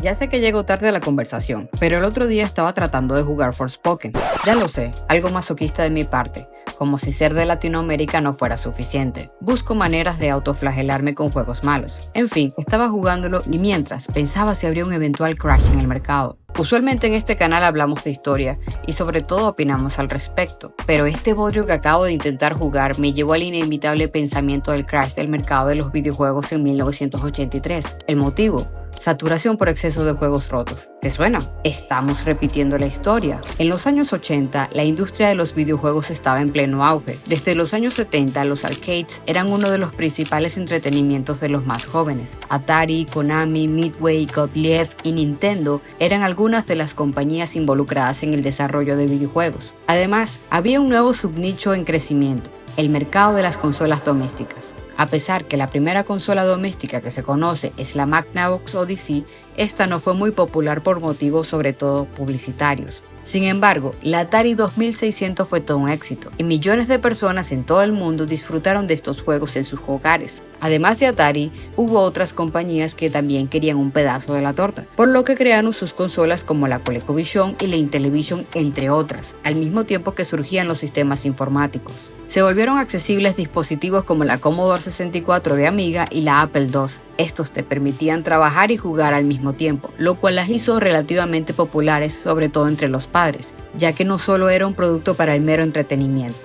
Ya sé que llego tarde a la conversación, pero el otro día estaba tratando de jugar Forspoken. Ya lo sé, algo masoquista de mi parte, como si ser de Latinoamérica no fuera suficiente. Busco maneras de autoflagelarme con juegos malos. En fin, estaba jugándolo y mientras pensaba si habría un eventual crash en el mercado. Usualmente en este canal hablamos de historia y sobre todo opinamos al respecto, pero este bodrio que acabo de intentar jugar me llevó al inevitable pensamiento del crash del mercado de los videojuegos en 1983. El motivo: saturación por exceso de juegos rotos. ¿Te suena? Estamos repitiendo la historia. En los años 80, la industria de los videojuegos estaba en pleno auge. Desde los años 70, los arcades eran uno de los principales entretenimientos de los más jóvenes. Atari, Konami, Midway, Gottlieb y Nintendo eran algunas de las compañías involucradas en el desarrollo de videojuegos. Además, había un nuevo subnicho en crecimiento: el mercado de las consolas domésticas. A pesar que la primera consola doméstica que se conoce es la Magnavox Odyssey, esta no fue muy popular por motivos sobre todo publicitarios. Sin embargo, la Atari 2600 fue todo un éxito y millones de personas en todo el mundo disfrutaron de estos juegos en sus hogares. Además de Atari, hubo otras compañías que también querían un pedazo de la torta, por lo que crearon sus consolas como la ColecoVision y la Intellivision, entre otras, al mismo tiempo que surgían los sistemas informáticos. Se volvieron accesibles dispositivos como la Commodore 64 de Amiga y la Apple II. Estos te permitían trabajar y jugar al mismo tiempo, lo cual las hizo relativamente populares, sobre todo entre los padres, ya que no solo era un producto para el mero entretenimiento.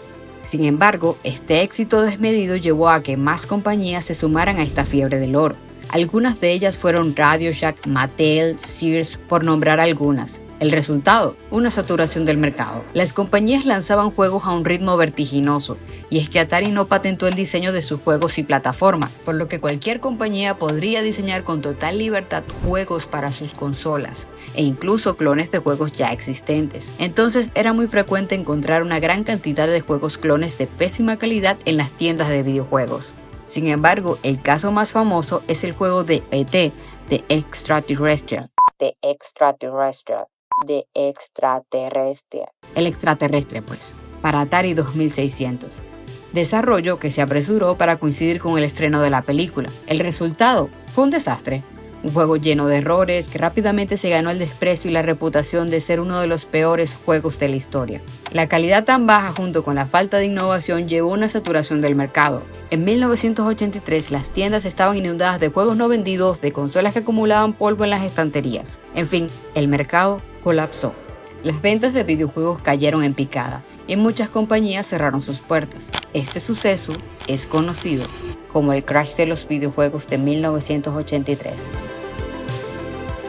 Sin embargo, este éxito desmedido llevó a que más compañías se sumaran a esta fiebre del oro. Algunas de ellas fueron Radio Shack, Mattel, Sears, por nombrar algunas. El resultado: una saturación del mercado. Las compañías lanzaban juegos a un ritmo vertiginoso, y es que Atari no patentó el diseño de sus juegos y plataforma, por lo que cualquier compañía podría diseñar con total libertad juegos para sus consolas, e incluso clones de juegos ya existentes. Entonces era muy frecuente encontrar una gran cantidad de juegos clones de pésima calidad en las tiendas de videojuegos. Sin embargo, el caso más famoso es el juego de E.T., The Extraterrestrial. El extraterrestre, pues, para Atari 2600. Desarrollo que se apresuró para coincidir con el estreno de la película. El resultado fue un desastre. Un juego lleno de errores que rápidamente se ganó el desprecio y la reputación de ser uno de los peores juegos de la historia. La calidad tan baja junto con la falta de innovación llevó a una saturación del mercado. En 1983 las tiendas estaban inundadas de juegos no vendidos, de consolas que acumulaban polvo en las estanterías. En fin, el mercado colapsó. Las ventas de videojuegos cayeron en picada y muchas compañías cerraron sus puertas. Este suceso es conocido como el crash de los videojuegos de 1983.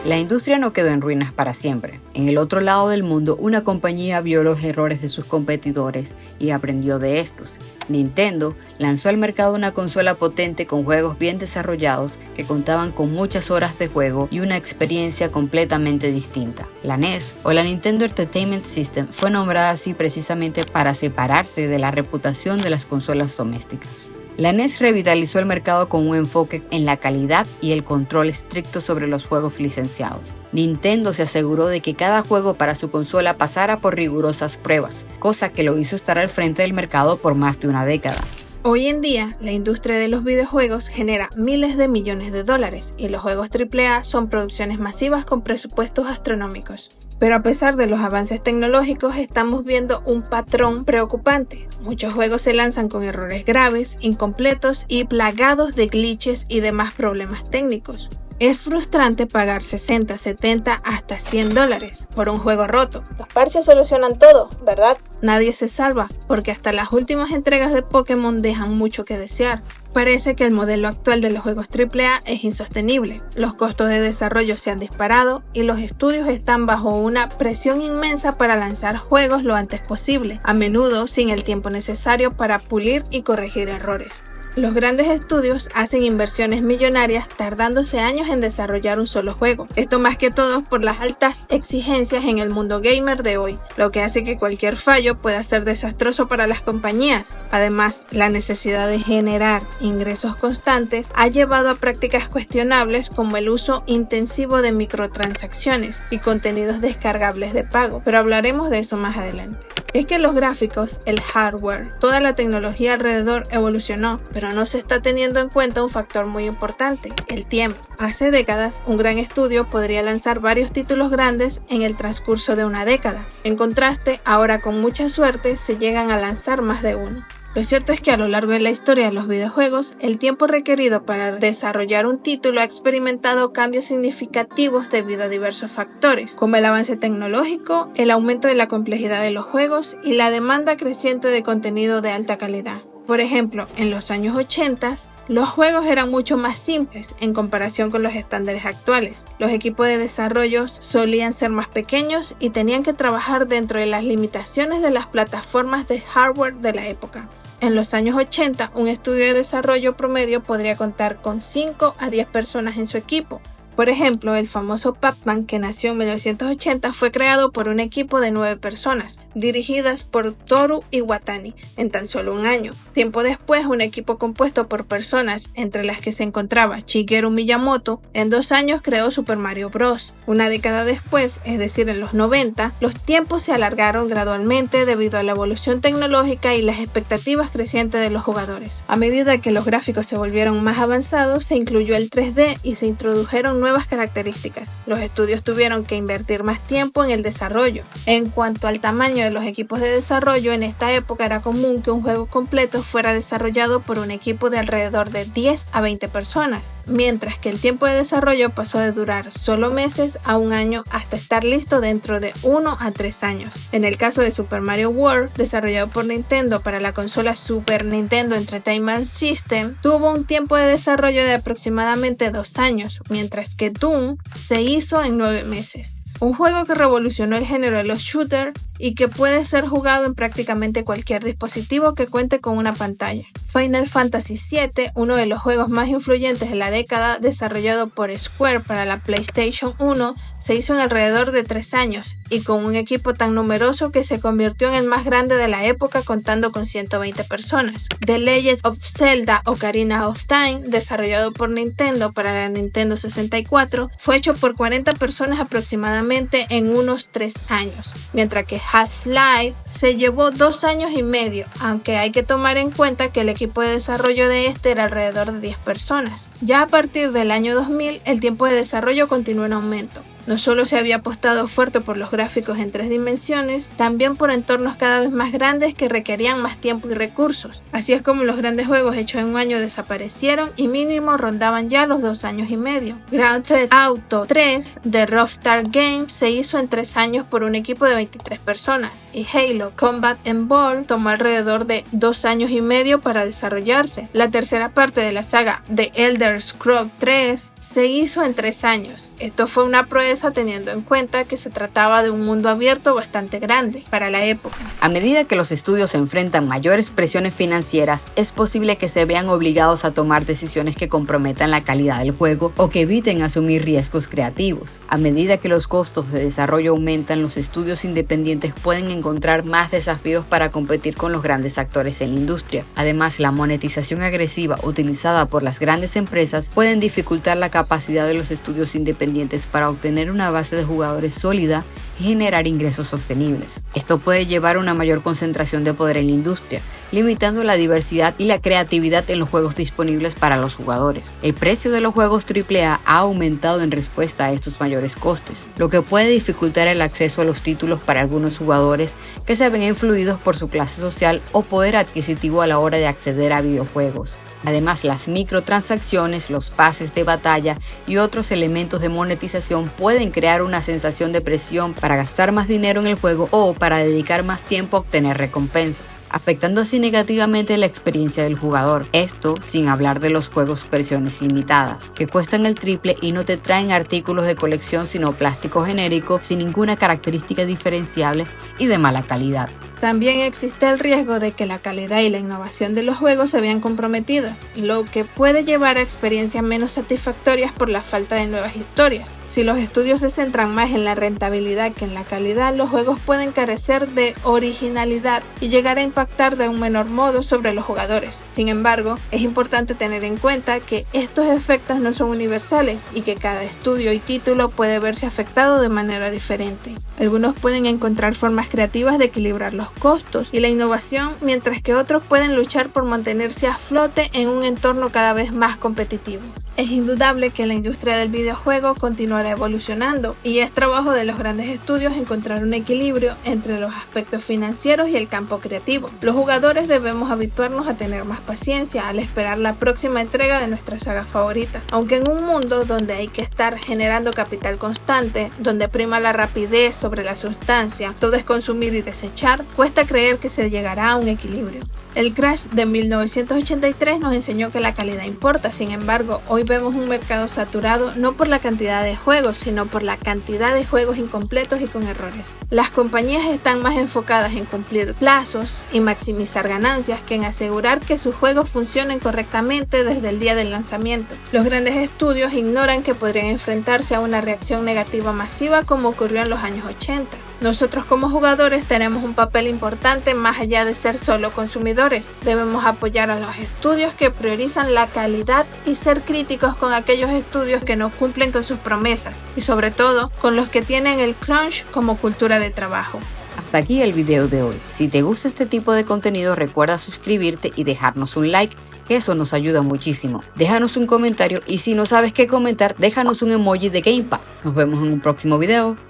La industria no quedó en ruinas para siempre. En el otro lado del mundo, una compañía vio los errores de sus competidores y aprendió de estos. Nintendo lanzó al mercado una consola potente con juegos bien desarrollados que contaban con muchas horas de juego y una experiencia completamente distinta. La NES, o la Nintendo Entertainment System, fue nombrada así precisamente para separarse de la reputación de las consolas domésticas. La NES revitalizó el mercado con un enfoque en la calidad y el control estricto sobre los juegos licenciados. Nintendo se aseguró de que cada juego para su consola pasara por rigurosas pruebas, cosa que lo hizo estar al frente del mercado por más de una década. Hoy en día, la industria de los videojuegos genera miles de millones de dólares y los juegos AAA son producciones masivas con presupuestos astronómicos. Pero a pesar de los avances tecnológicos, estamos viendo un patrón preocupante. Muchos juegos se lanzan con errores graves, incompletos y plagados de glitches y demás problemas técnicos. Es frustrante pagar 60, 70, hasta $100 por un juego roto. Los parches solucionan todo, ¿verdad? Nadie se salva, porque hasta las últimas entregas de Pokémon dejan mucho que desear. Parece que el modelo actual de los juegos AAA es insostenible. Los costos de desarrollo se han disparado y los estudios están bajo una presión inmensa para lanzar juegos lo antes posible, a menudo sin el tiempo necesario para pulir y corregir errores. Los grandes estudios hacen inversiones millonarias tardándose años en desarrollar un solo juego. Esto más que todo por las altas exigencias en el mundo gamer de hoy, lo que hace que cualquier fallo pueda ser desastroso para las compañías. Además, la necesidad de generar ingresos constantes ha llevado a prácticas cuestionables como el uso intensivo de microtransacciones y contenidos descargables de pago, pero hablaremos de eso más adelante. Es que los gráficos, el hardware, toda la tecnología alrededor evolucionó, pero no se está teniendo en cuenta un factor muy importante, el tiempo. Hace décadas, un gran estudio podría lanzar varios títulos grandes en el transcurso de una década. En contraste, ahora con mucha suerte se llegan a lanzar más de uno. Lo cierto es que a lo largo de la historia de los videojuegos, el tiempo requerido para desarrollar un título ha experimentado cambios significativos debido a diversos factores, como el avance tecnológico, el aumento de la complejidad de los juegos y la demanda creciente de contenido de alta calidad. Por ejemplo, en los años 80, los juegos eran mucho más simples en comparación con los estándares actuales. Los equipos de desarrollo solían ser más pequeños y tenían que trabajar dentro de las limitaciones de las plataformas de hardware de la época. En los años 80, un estudio de desarrollo promedio podría contar con 5 a 10 personas en su equipo. Por ejemplo, el famoso Pac-Man, que nació en 1980, fue creado por un equipo de 9 personas, dirigidas por Toru Iwatani, en tan solo un año. Tiempo después, un equipo compuesto por personas, entre las que se encontraba Shigeru Miyamoto, en 2 años creó Super Mario Bros. Una década después, es decir, en los 90, los tiempos se alargaron gradualmente debido a la evolución tecnológica y las expectativas crecientes de los jugadores. A medida que los gráficos se volvieron más avanzados, se incluyó el 3D y se introdujeron nuevas características. Los estudios tuvieron que invertir más tiempo en el desarrollo. En cuanto al tamaño de los equipos de desarrollo, en esta época era común que un juego completo fuera desarrollado por un equipo de alrededor de 10 a 20 personas, mientras que el tiempo de desarrollo pasó de durar solo meses a un año hasta estar listo dentro de 1 a 3 años. En el caso de Super Mario World, desarrollado por Nintendo para la consola Super Nintendo Entertainment System, tuvo un tiempo de desarrollo de aproximadamente 2 años, mientras que Doom se hizo en 9 meses. Un juego que revolucionó el género de los shooters y que puede ser jugado en prácticamente cualquier dispositivo que cuente con una pantalla. Final Fantasy VII, uno de los juegos más influyentes de la década, desarrollado por Square para la PlayStation 1, se hizo en alrededor de 3 años y con un equipo tan numeroso que se convirtió en el más grande de la época, contando con 120 personas. The Legend of Zelda Ocarina of Time, desarrollado por Nintendo para la Nintendo 64, fue hecho por 40 personas aproximadamente en unos 3 años, mientras que Half-Life se llevó 2 años y medio, aunque hay que tomar en cuenta que el equipo de desarrollo de este era alrededor de 10 personas. Ya a partir del año 2000, el tiempo de desarrollo continuó en aumento. No solo se había apostado fuerte por los gráficos en 3 dimensiones, también por entornos cada vez más grandes que requerían más tiempo y recursos. Así es como los grandes juegos hechos en un año desaparecieron y mínimo rondaban ya los 2 años y medio. Grand Theft Auto 3 de Rockstar Games se hizo en 3 años por un equipo de 23 personas y Halo Combat Evolved tomó alrededor de 2 años y medio para desarrollarse. La tercera parte de la saga The Elder Scrolls 3 se hizo en 3 años. Esto fue una proeza teniendo en cuenta que se trataba de un mundo abierto bastante grande para la época. A medida que los estudios se enfrentan mayores presiones financieras, es posible que se vean obligados a tomar decisiones que comprometan la calidad del juego o que eviten asumir riesgos creativos. A medida que los costos de desarrollo aumentan, los estudios independientes pueden encontrar más desafíos para competir con los grandes actores en la industria. Además, la monetización agresiva utilizada por las grandes empresas pueden dificultar la capacidad de los estudios independientes para obtener una base de jugadores sólida y generar ingresos sostenibles. Esto puede llevar a una mayor concentración de poder en la industria, limitando la diversidad y la creatividad en los juegos disponibles para los jugadores. El precio de los juegos AAA ha aumentado en respuesta a estos mayores costes, lo que puede dificultar el acceso a los títulos para algunos jugadores que se ven influidos por su clase social o poder adquisitivo a la hora de acceder a videojuegos. Además, las microtransacciones, los pases de batalla y otros elementos de monetización pueden crear una sensación de presión para gastar más dinero en el juego o para dedicar más tiempo a obtener recompensas, afectando así negativamente la experiencia del jugador. Esto sin hablar de los juegos versiones limitadas, que cuestan el triple y no te traen artículos de colección sino plástico genérico sin ninguna característica diferenciable y de mala calidad. También existe el riesgo de que la calidad y la innovación de los juegos se vean comprometidas, lo que puede llevar a experiencias menos satisfactorias por la falta de nuevas historias. Si los estudios se centran más en la rentabilidad que en la calidad, los juegos pueden carecer de originalidad y llegar a impactar impactar de un menor modo sobre los jugadores. Sin embargo, es importante tener en cuenta que estos efectos no son universales y que cada estudio y título puede verse afectado de manera diferente. Algunos pueden encontrar formas creativas de equilibrar los costos y la innovación, mientras que otros pueden luchar por mantenerse a flote en un entorno cada vez más competitivo. Es indudable que la industria del videojuego continuará evolucionando y es trabajo de los grandes estudios encontrar un equilibrio entre los aspectos financieros y el campo creativo. Los jugadores debemos habituarnos a tener más paciencia al esperar la próxima entrega de nuestra saga favorita. Aunque en un mundo donde hay que estar generando capital constante, donde prima la rapidez sobre la sustancia, todo es consumir y desechar, cuesta creer que se llegará a un equilibrio. El crash de 1983 nos enseñó que la calidad importa, sin embargo, hoy vemos un mercado saturado no por la cantidad de juegos, sino por la cantidad de juegos incompletos y con errores. Las compañías están más enfocadas en cumplir plazos y maximizar ganancias que en asegurar que sus juegos funcionen correctamente desde el día del lanzamiento. Los grandes estudios ignoran que podrían enfrentarse a una reacción negativa masiva como ocurrió en los años 80. Nosotros como jugadores tenemos un papel importante más allá de ser solo consumidores. Debemos apoyar a los estudios que priorizan la calidad y ser críticos con aquellos estudios que no cumplen con sus promesas y sobre todo con los que tienen el crunch como cultura de trabajo. Hasta aquí el video de hoy. Si te gusta este tipo de contenido, recuerda suscribirte y dejarnos un like, que eso nos ayuda muchísimo. Déjanos un comentario y si no sabes qué comentar, déjanos un emoji de Gamepad. Nos vemos en un próximo video.